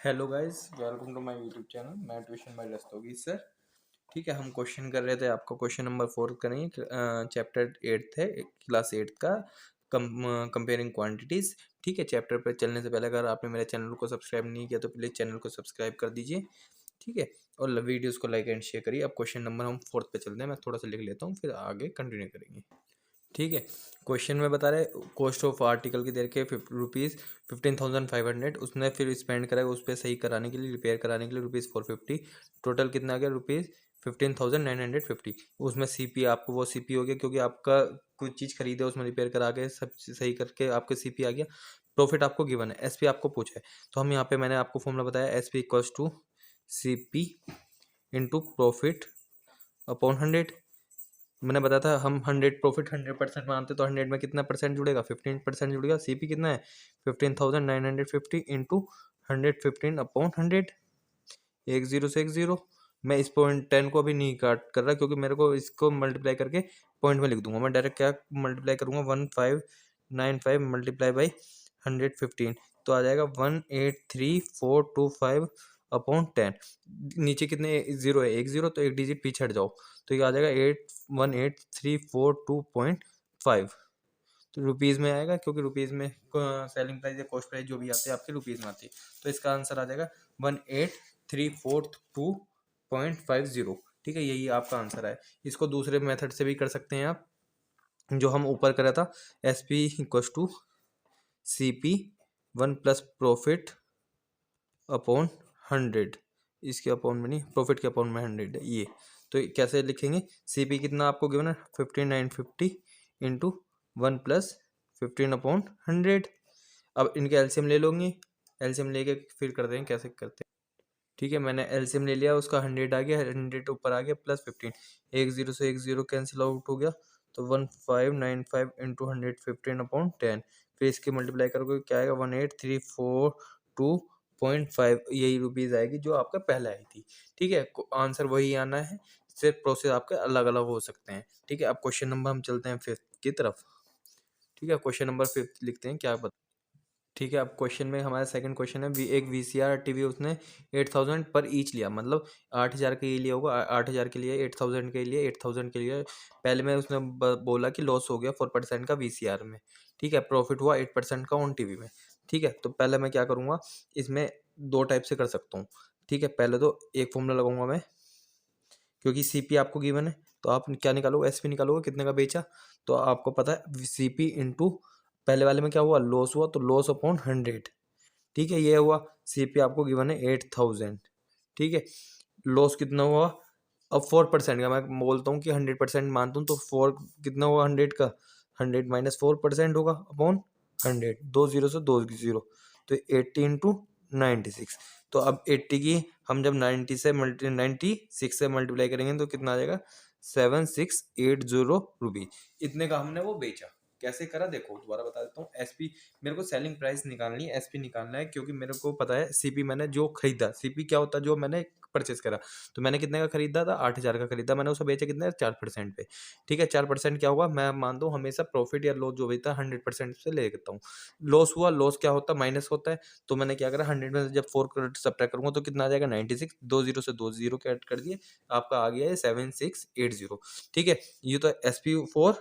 Hello guys, welcome to my YouTube channel. मैं tuition by Rastogi sir. ठीक है, हम क्वेश्चन कर रहे थे। आपको क्वेश्चन नंबर 4 करेंगे। चैप्टर 8 है, क्लास 8 का कंपेयरिंग क्वांटिटीज। ठीक है, चैप्टर पर चलने से पहले अगर आपने मेरे चैनल को सब्सक्राइब नहीं किया तो प्लीज़ चैनल को सब्सक्राइब कर दीजिए। ठीक है, और वीडियोस को लाइक एंड शेयर करिए। अब क्वेश्चन नंबर हम 4 पे चलते हैं। मैं थोड़ा सा लिख लेता हूँ, फिर आगे कंटिन्यू करेंगे। ठीक है, क्वेश्चन में बता रहे कॉस्ट ऑफ आर्टिकल की देर के रुपीज़ 15,500 उसने फिर स्पेंड करा उस पर सही कराने के लिए, रिपेयर कराने के लिए ₹450। टोटल कितना आ गया? ₹15,950। उसमें सीपी आपको वो सीपी हो गया क्योंकि आपका कुछ चीज़ खरीदे उसमें रिपेयर करा के सब सही करके आपके सीपी आ गया। प्रॉफिट आपको गिवन है, एसपी आपको पूछा है। तो हम यहाँ पे मैंने आपको फॉर्मूला बताया, SP equals to CP into profit upon 100। मैंने बताया था हम 100 प्रॉफिट 100% मानते तो 100 में कितना परसेंट जुड़ेगा? 15% जुड़ेगा। सीपी कितना है? 15,950 इंटू 115 अपॉन 100। एक जीरो से एक जीरो। मैं इस पॉइंट 10 को अभी नहीं काट कर रहा क्योंकि मेरे को इसको मल्टीप्लाई करके पॉइंट में लिख दूंगा। मैं डायरेक्ट क्या मल्टीप्लाई करूंगा? 1595 मल्टीप्लाई बाई 115 तो आ जाएगा 183,425 अपॉन 10। नीचे कितने जीरो है? एक जीरो, तो एक डिजिट पीछे हट जाओ तो ये आ जाएगा 818,342.5। तो रुपीज़ में आएगा क्योंकि रुपीज़ में सेलिंग प्राइस या कॉस्ट प्राइस जो भी आते हैं आपके रुपीज़ में आती है। तो इसका आंसर आ जाएगा 18342.50। ठीक है, यही आपका आंसर है। इसको दूसरे मेथड से भी कर सकते हैं आप, जो हम ऊपर करा था। S P equals to C P 1 plus profit upon 100। इसके अपॉन में नहीं, प्रॉफिट के अपॉन में 100 है ये। तो कैसे लिखेंगे? सी पी कितना आपको गिवन है? 15,950 इंटू 1 प्लस 15 अपॉन 100। अब इनके एलसीएम ले लोगे। एलसीएम लेके फिर कर देंगे कैसे करते हैं। ठीक है, मैंने एलसीएम ले लिया, उसका 100 आ गया, 100 ऊपर आ गया प्लस 15। एक जीरो से एक जीरो कैंसिल आउट हो गया तो 1595 इंटू 115 अपॉन 10। फिर इसकी मल्टीप्लाई करोगे क्या आएगा? 18342.5। यही रुपीज़ आएगी जो आपका पहले आई थी। ठीक है, आंसर वही आना है, सिर्फ प्रोसेस आपके अलग अलग हो सकते हैं। ठीक है, अब क्वेश्चन नंबर हम चलते हैं 5th की तरफ। ठीक है, क्वेश्चन नंबर 5th लिखते हैं क्या बता। ठीक है, अब क्वेश्चन में हमारा सेकंड क्वेश्चन है। एक वीसीआर टीवी उसने 8,000 पर ईच लिया, मतलब 8,000 के लिए लिया होगा। 8,000 के लिए, 8,000 के लिए, 8,000 के लिए। पहले में उसने बोला कि लॉस हो गया 4% का वीसीआर में। ठीक है, प्रॉफिट हुआ 8% का ऑन टीवी में। ठीक है, तो पहले मैं क्या करूँगा, इसमें दो टाइप से कर सकता हूँ। ठीक है, पहले तो एक फॉर्मूला लगाऊंगा मैं, क्योंकि सीपी आपको गिवन है तो आप क्या निकालोगे? एसपी निकालोगे, कितने का बेचा। तो आपको पता है सीपी इंटू पहले वाले में क्या हुआ? लॉस हुआ, तो लॉस अपॉन 100। ठीक है, ये हुआ। सीपी आपको गिवन है 8,000। ठीक है, लॉस कितना हुआ? अब 4% का मैं बोलता हूँ कि 100% मानता हूँ तो 4 कितना हुआ? 100 का 100 माइनस 4% होगा अपॉन 100। दो जीरो से दो जीरो, तो 80 इंटू 96। तो अब 80 की हम जब 96 से मल्टीप्लाई करेंगे तो कितना आ जाएगा? 7,680 रुपीज। इतने का हमने वो बेचा। कैसे करा देखो, दोबारा बता देता हूँ। एसपी मेरे को सेलिंग प्राइस निकालनी है, एसपी निकालना है, क्योंकि मेरे को पता है सीपी मैंने जो खरीदा। सीपी क्या होता है? जो मैंने परचेस करा। तो मैंने कितने का खरीदा था? 8,000 का खरीदा। मैंने उसे बेचा कितने? 4% पे। ठीक है, 4% क्या होगा? मैं मानता हूँ हमेशा प्रॉफिट या लॉस जो भी था 100% से ले लेता हूँ। लॉस हुआ, लॉस क्या होता है? माइनस होता है। तो मैंने क्या करा, 100 में से जब 4 सब्ट्रैक्ट करूंगा तो कितना आ जाएगा? 96। दो जीरो से दो जीरो कैट कर दिए, आपका आ गया है 7,680। ठीक है, ये तो SP4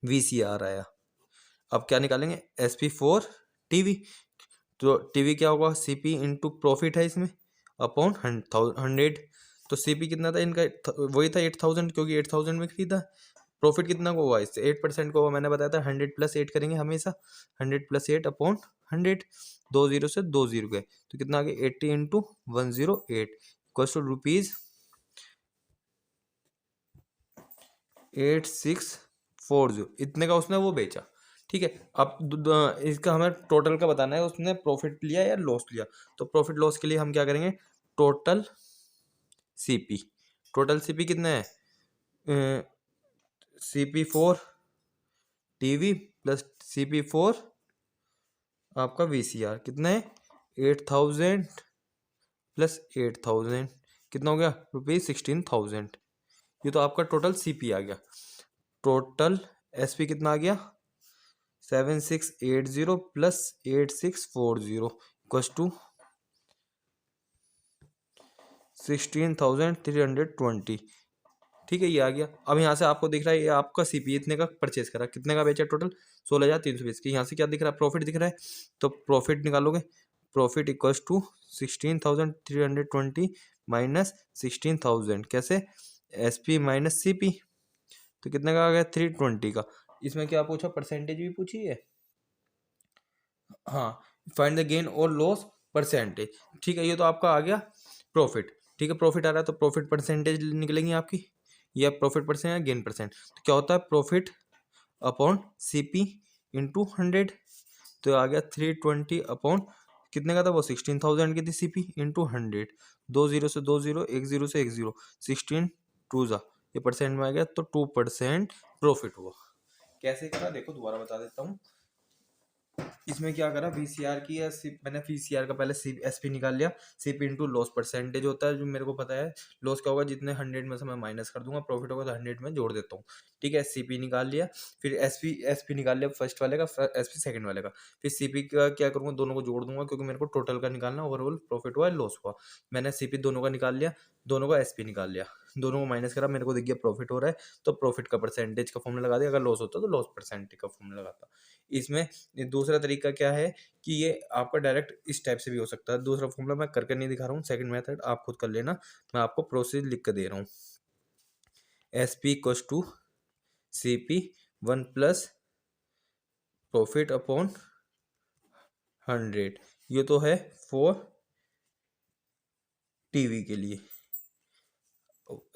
VCR आया। अब क्या निकालेंगे? SP4 TV. तो टीवी क्या होगा? सीपी इंटू प्रॉफिट है इसमें अपॉन 100। तो सीपी कितना था इनका? वही था 8,000, क्योंकि 8,000 में खरीदा। प्रॉफिट कितना को हुआ इससे? 8% को हुआ। मैंने बताया था 100 प्लस 8 करेंगे हमेशा। 100 प्लस 8 अपॉन 100। दो जीरो से दो जीरो गए तो कितना आ गया? 80 इंटू 108 इक्वल टू रुपीज 8640। इतने का उसने वो बेचा। ठीक है, अब इसका हमें टोटल का बताना है, उसने प्रॉफिट लिया या लॉस लिया। तो प्रॉफिट लॉस के लिए हम क्या करेंगे? Total CP. टोटल सीपी कितना है? CP4 टीवी प्लस CP4 आपका VCR कितना है? 8,000 प्लस 8,000 कितना हो गया? ₹16,000। ये तो आपका टोटल सीपी आ गया। टोटल एसपी कितना आ गया? 7,680 प्लस 8,640 इक्वस टू 16,320। ठीक है, ये आ गया। अब यहाँ से आपको दिख रहा है ये आपका सीपी इतने का परचेज करा, कितने का बेचा टोटल 16,320 की। यहाँ से क्या दिख रहा है, प्रॉफिट दिख रहा है, तो प्रॉफिट निकालोगे, प्रॉफिट इक्वल्स टू 16,320 माइनस 16,000, कैसे, S P minus C P, तो कितने का आ गया 320 का। इसमें क्या पूछा, परसेंटेज भी पूछी है। हाँ, फाइंड द गेन और लॉस परसेंटेज। ठीक है, ये तो आपका आ गया प्रॉफिट। ठीक है, प्रॉफिट आ रहा है तो प्रॉफिट परसेंटेज निकलेंगी आपकी, या प्रॉफिट परसेंट या गेन परसेंट। तो क्या होता है, profit upon C P into 100, तो आ गया 320 अपॉन कितने का था वो, 16,000 की थी सी पी इंटू 100, 2 जीरो से 2 जीरो, 1 जीरो से 1 जीरो, 16 टू जा, ये परसेंट में आ गया, तो 2% प्रॉफिट हुआ। कैसे करा देखो, दोबारा बता देता हूँ। इसमें क्या करा, वीसीआर की या मैंने वीसीआर का पहले एसपी निकाल लिया, सीपी इंटू लॉस परसेंटेज होता है, जो मेरे को पता है लॉस क्या होगा, जितने 100 में से मैं माइनस कर दूंगा, प्रॉफिट होगा तो 100 में जोड़ देता हूँ। ठीक है, सीपी निकाल लिया, फिर एसपी निकाल लिया फर्स्ट वाले का, एसपी सेकंड वाले का, फिर सीपी का क्या करूँगा, दोनों को जोड़ दूंगा, क्योंकि मेरे को टोटल का निकालना, ओवरऑल प्रॉफिट हुआ लॉस हुआ। मैंने सीपी दोनों का निकाल लिया, दोनों का एसपी निकाल लिया, दोनों को माइनस करा, मेरे को दिख गया प्रॉफिट हो रहा है, तो प्रॉफिट का परसेंटेज का फॉर्मूला लगा दिया, अगर लॉस होता तो लॉस परसेंटेज का फॉर्मूला लगाता। इसमें दूसरा तरीका क्या है कि ये आपका डायरेक्ट इस टाइप से भी हो सकता है। दूसरा फॉर्मूला मैं करके नहीं दिखा रहा हूँ, सेकंड मेथड आप खुद कर लेना, मैं आपको प्रोसेस लिख कर दे रहा हूँ। S P equals to C P 1 plus profit upon 100, ये तो है फॉर टीवी के लिए।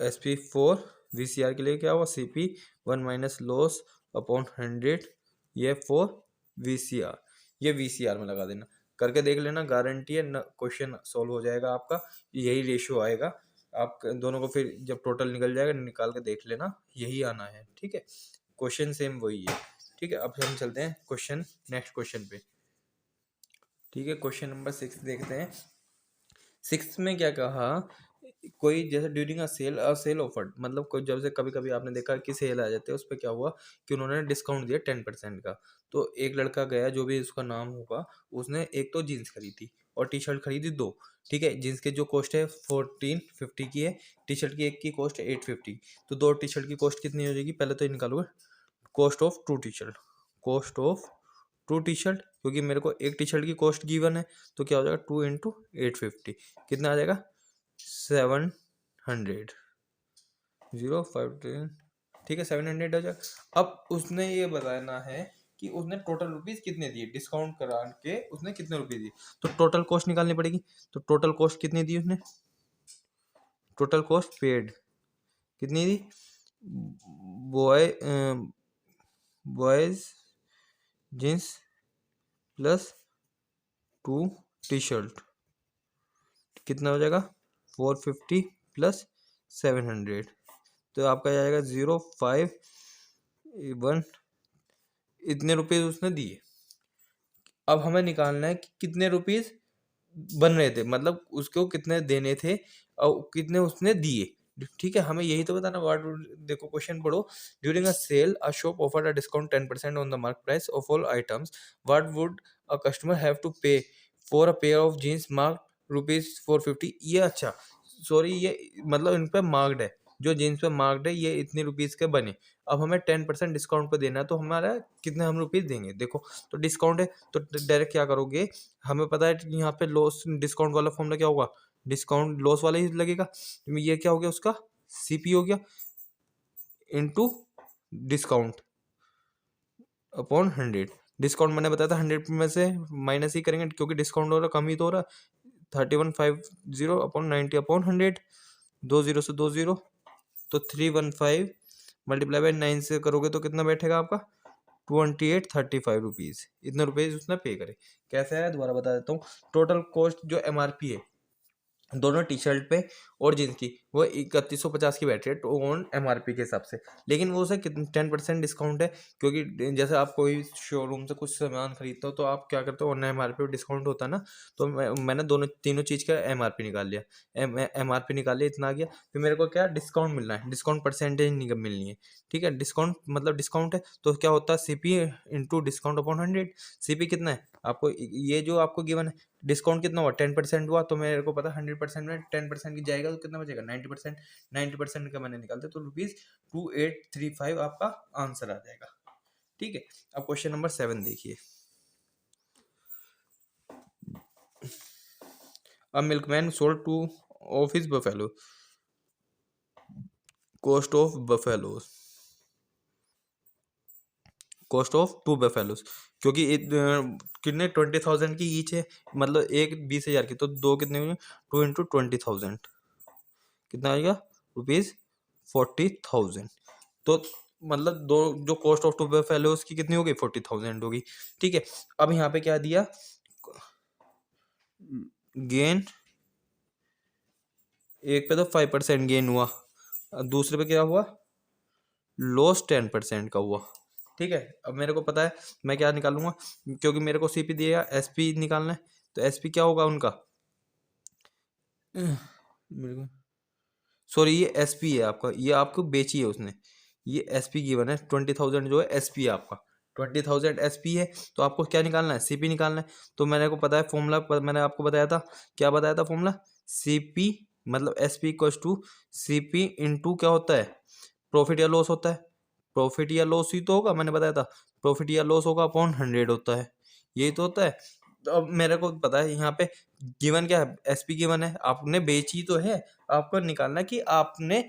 S P for V C R के लिए क्या हुआ, C P 1 minus loss upon 100, ये फॉर वी सी आर, ये वी सी आर में लगा देना, करके देख लेना, गारंटी है न क्वेश्चन सॉल्व हो जाएगा आपका, यही रेशियो आएगा। आप दोनों को फिर जब टोटल निकल जाएगा निकाल के देख लेना, यही आना है। ठीक है, क्वेश्चन सेम वही है। ठीक है, अब हम चलते हैं क्वेश्चन, नेक्स्ट क्वेश्चन पे। ठीक है, क्वेश्चन नंबर 6 देखते हैं। 6 में क्या कहा, कोई जैसे ड्यूरिंग अ सेल ऑफर, मतलब कोई जब से कभी कभी आपने देखा कि सेल आ जाते हैं, उस पर क्या हुआ कि उन्होंने डिस्काउंट दिया 10% का। तो एक लड़का गया, जो भी उसका नाम होगा, उसने एक तो जीन्स खरीदी और टी शर्ट खरीदी दो। ठीक है, जीन्स की जो कॉस्ट है 1450 की है, टी शर्ट की एक की कॉस्ट है 850, तो दो टी शर्ट की कॉस्ट कितनी हो जाएगी, पहले तो ये निकालोगे, cost of two T shirt, cost of two T shirt, क्योंकि मेरे को एक टी शर्ट की कॉस्ट गिवन है, तो क्या हो जाएगा 2 इंटू 850, कितना आ जाएगा 700, 0 5 ठीक है 700 हो जाएगा। अब उसने ये बताना है कि उसने टोटल रुपीज कितने दिए, डिस्काउंट करा के उसने कितने रुपए दिए, तो टोटल कॉस्ट निकालनी पड़ेगी। तो टोटल कॉस्ट कितनी दी उसने, टोटल कॉस्ट पेड कितनी दी, boy boys jeans plus 2 T shirt, कितना हो जाएगा 450 प्लस 700, तो आपका जाएगा 051, इतने रुपए उसने दिए। अब हमें निकालना है कि कितने रुपीस बन रहे थे, मतलब उसको कितने देने थे और कितने उसने दिए। ठीक है, हमें यही तो बताना। व्हाट, देखो क्वेश्चन पढ़ो, during a sale a shop offered a discount 10% on the mark price of all items, what would a customer have to pay for a pair of jeans mark ₹450। ये अच्छा, सॉरी, ये मतलब इन पे marked है, जो jeans पे marked है ये इतने रुपीज के बने। अब हमें 10% डिस्काउंट पे देना है, तो हमारा कितने हम रुपीज देंगे, देखो तो डिस्काउंट है तो डायरेक्ट क्या करोगे, हमें पता है कि यहाँ पे लॉस डिस्काउंट वाला फॉर्मूला क्या होगा, डिस्काउंट लॉस वाला ही लगेगा। तो ये क्या हो गया उसका, सीपी हो गया इनटू डिस्काउंट अपॉन 100। डिस्काउंट मैंने बताया था 100 में से माइनस ही करेंगे, क्योंकि डिस्काउंट हो रहा कम ही तो हो रहा, 3150 अपॉन 90 अपॉन 100, 2 जीरो से 2 जीरो, तो 315 मल्टीप्लाई बाई 9 से करोगे तो कितना बैठेगा आपका 2835 इतने रुपए उसने पे करे। कैसे है दोबारा बता देता हूँ। टोटल कॉस्ट जो एमआरपी है दोनों टी शर्ट पे और जींस की वो 3150 की बैटरी है ऑन MRP के हिसाब से, लेकिन वो उसे 10% डिस्काउंट है, क्योंकि जैसे आप कोई शोरूम से कुछ सामान खरीदते हो तो आप क्या करते हो, ऑन MRP पे डिस्काउंट होता है ना, तो मैंने दोनों तीनों चीज़ का MRP निकाल लिया, MRP निकाल लिया, इतना आ गया, फिर मेरे को क्या डिस्काउंट मिलना है, डिस्काउंट परसेंटेज नहीं मिलनी है, ठीक है। डिस्काउंट मतलब डिस्काउंट है तो क्या होता है, CP into discount upon 100। CP कितना है आपको, ये जो आपको गिवन है, डिस्काउंट कितना हुआ 10% हुआ, तो मेरे को पता है 100% में 10% की जाएगा तो कितना बचेगा 90%, 90% का मैंने निकालते तो ₹2835 आपका आंसर आ जाएगा, ठीक है। अब क्वेश्चन नंबर 7 देखिए। A milkman sold two of his buffalo. Cost of buffaloes. Cost of 2 buffaloes, क्योंकि कितने 20,000 की ईच है, मतलब एक 20,000 की, तो दो कितने हुए 2 इंटू 20,000 कितना आएगा ₹40,000। तो मतलब दो जो कॉस्ट ऑफ 2 buffaloes की कितनी होगी 40,000 होगी, ठीक है। अब यहाँ पे क्या दिया, गेन एक पे तो 5% गेन हुआ, दूसरे पे क्या हुआ लॉस 10% का हुआ, ठीक है। अब मेरे को पता है मैं क्या निकालूंगा, क्योंकि मेरे को CP दिया SP निकालना है, तो SP क्या होगा उनका, मेरे को सॉरी ये SP है आपका, ये आपको बेची है उसने, ये SP गिवन है 20,000 जो है SP है आपका, 20,000 SP है, तो आपको क्या निकालना है CP निकालना है। तो मैंने को पता है फॉर्मूला, मैंने आपको बताया था, क्या बताया था फॉर्मूला, CP मतलब SP equals to CP into क्या होता है प्रॉफिट या लॉस होता है, प्रॉफिट या लॉस ही तो होगा, मैंने बताया था प्रॉफिट या लॉस होगा अपॉन 100 होता है, यही तो होता है। तो अब मेरे को पता है यहाँ पे गिवन क्या है, SP गिवन है, आपने बेची तो है, आपको निकालना है कि आपने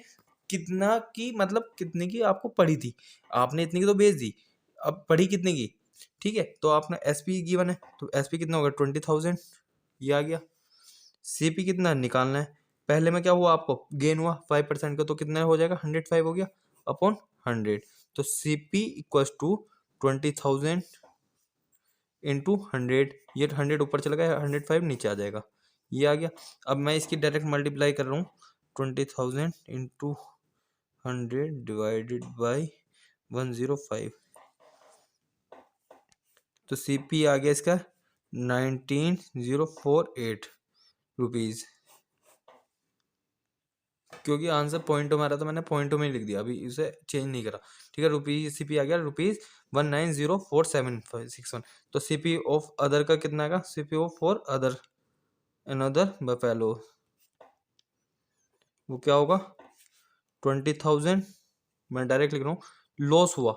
कितना की मतलब कितने की आपको पड़ी थी, आपने इतनी की तो बेच दी, अब पड़ी कितने की, ठीक है। तो आपने SP गिवन है तो SP कितना होगा 20,000, ये आ गया। CP कितना निकालना है, पहले में क्या हुआ आपको गेन हुआ 5% का, तो कितना हो जाएगा 105 हो गया अपॉन 100, तो CP इक्वल्स टू 20,000 इंटू 100, ये 100 ऊपर चला गया 105 नीचे आ जाएगा, ये आ गया। अब मैं इसकी डायरेक्ट मल्टीप्लाई कर रहा हूँ 20,000 इंटू 100 डिवाइडेड बाई 105, तो CP आ गया इसका 19,048 रुपीज़, क्योंकि आंसर पॉइंटों में आ रहा था मैंने पॉइंटों में ही लिख दिया, अभी इसे चेंज नहीं करा, ठीक है। CP आ गया ₹19,04761, तो CP ऑफ अदर का कितना आएगा, CP of for other another buffalo, वो क्या होगा 20,000, मैं डायरेक्ट लिख रहा हूँ, लॉस हुआ,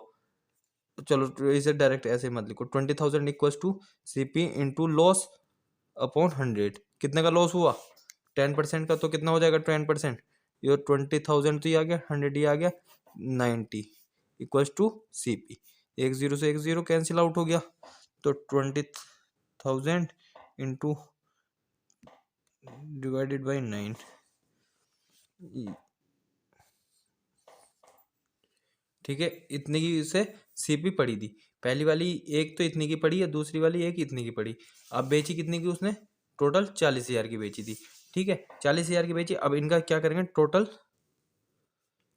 चलो इसे डायरेक्ट ऐसे मत लिखो, 20,000 equals to CP into loss upon 100, कितने का लॉस हुआ 10% का, तो कितना हो जाएगा 10%, ये 20,000 तो ये आ गया 100 ये आ गया 90 इक्वल्स टू CP, एक जीरो से एक जीरो कैंसिल आउट हो गया, तो 20,000 इंटू डिवाइडेड बाई 9, ठीक है। इतने की से CP पड़ी थी, पहली वाली एक तो इतनी की पड़ी है, दूसरी वाली एक इतनी की पड़ी, अब बेची कितने की उसने टोटल 40,000 की बेची थी, ठीक है 40,000 की बेची। अब इनका क्या करेंगे टोटल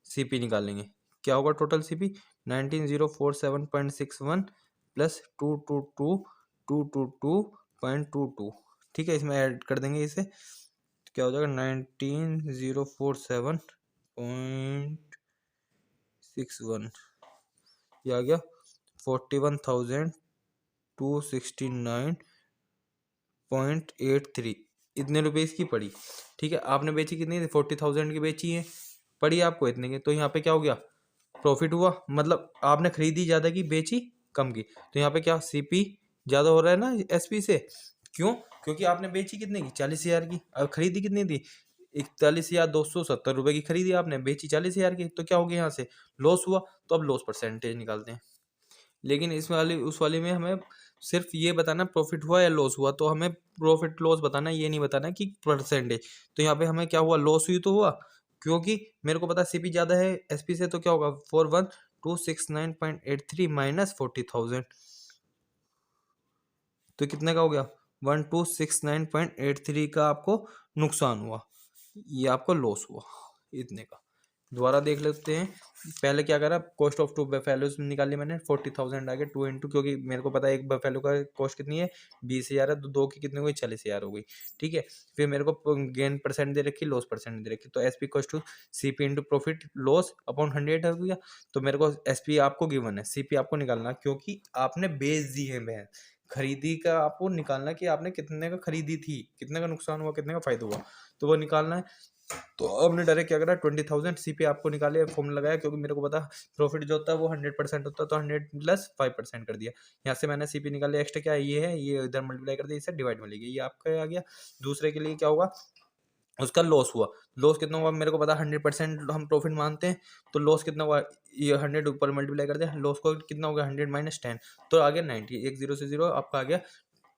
CP निकालेंगे, क्या होगा टोटल CP 19,047.61 प्लस 222,222.22, ठीक है। इसमें ऐड कर देंगे इसे, तो क्या हो जाएगा 19,047.61, ये आ गया 41,269.83, इतने रुपए इसकी पड़ी, ठीक है। आपने बेची कितनी थी 40,000 की बेची है, पड़ी आपको इतने की, तो यहाँ पे क्या हो गया प्रॉफिट हुआ, मतलब आपने खरीदी ज़्यादा की बेची कम की, तो यहाँ पे क्या CP ज़्यादा हो रहा है ना SP से, क्यों, क्योंकि आपने बेची कितने की 40,000 की, अब खरीदी कितनी थी 41,270 रुपये की खरीदी, आपने बेची 40,000 की, तो क्या हो गया यहाँ से लॉस हुआ, तो अब लॉस परसेंटेज निकालते हैं। लेकिन इस वाली उस वाली में हमें सिर्फ ये बताना प्रॉफिट हुआ या लॉस हुआ, तो हमें प्रॉफिट लॉस बताना, ये नहीं बताना कि परसेंटेज। तो यहाँ पे हमें क्या हुआ लॉस हुई तो हुआ, क्योंकि मेरे को पता CP ज़्यादा है SP से, तो क्या होगा 41,269.83 माइनस 40,000, तो कितने का हो गया 1,269.83 का आपको नुकसान हुआ, ये आपको लॉस हुआ, इतने का। दोबारा देख लेते हैं। पहले क्या करा, कॉस्ट ऑफ 2 बफेलोज निकाली मैंने, 40,000 आ गया 2 इंटू, क्योंकि मेरे को पता है एक बफेलो का कॉस्ट कितनी है, 20,000 है, तो 2 की कितनी हो गई, 40,000 हो गई। ठीक है, फिर मेरे को गेन परसेंट दे रखी, लॉस परसेंट दे रखी, तो SP equals to CP into profit loss upon 100 हो गया। तो मेरे को एसपी आपको गिवन है, सीपी आपको निकालना, क्योंकि आपने बेच दी है भैंस। खरीदी का आपको निकालना कि आपने कितने का खरीदी थी, कितने का नुकसान हुआ, कितने का फायदा हुआ, तो वो निकालना है। तो हमने डायरेक्ट क्या करा, 20,000 सीपी आपको निकाले, फॉर्मूला लगाया, क्योंकि मेरे को पता प्रॉफिट जो होता है वो 100% होता है, तो 100 प्लस 5% कर दिया। यहाँ से मैंने सीपी निकाले, एक्स्ट्रा क्या है, ये है, ये इधर मल्टीप्लाई कर दिया, इससे डिवाइड में लेके ये आपका आ गया। दूसरे के लिए क्या होगा, उसका लॉस हुआ। लॉस कितना हुआ मेरे को पता, 100% हम प्रॉफिट मानते हैं, तो लॉस कितना हुआ, ये 100 ऊपर मल्टीप्लाई कर दिया, लॉस को कितना हो गया, 100 माइनस 10, तो आ गया 90। एक जीरो से जीरो आपका आ गया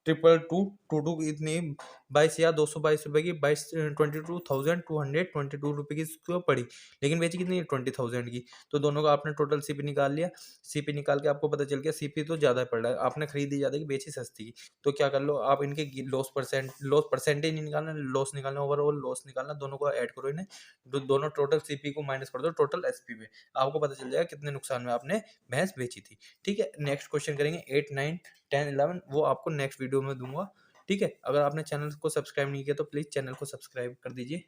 222 इतनी 22,222 रुपए की, 22,222 रुपए की इसको पड़ी, लेकिन बेची कितनी, 20,000 की। तो दोनों का आपने टोटल सीपी निकाल लिया। सीपी निकाल के आपको पता चल गया सीपी तो ज्यादा पड़ रहा है, आपने खरीदी ज्यादा की, बेची सस्ती की। तो क्या कर लो आप, इनके लॉस परसेंटेज नहीं निकालना, लॉस निकालना, ओवरऑल लॉस निकालना, दोनों को ऐड करो इन्हें, दोनों टोटल सीपी को माइनस कर दो टोटल एसपी में, आपको पता चल जाएगा कितने नुकसान में आपने भैंस बेची थी। ठीक है, नेक्स्ट क्वेश्चन करेंगे 8, 9, 10, 11, वो आपको नेक्स्ट वीडियो में दूंगा। ठीक है, अगर आपने चैनल को सब्सक्राइब नहीं किया तो प्लीज चैनल को सब्सक्राइब कर दीजिए।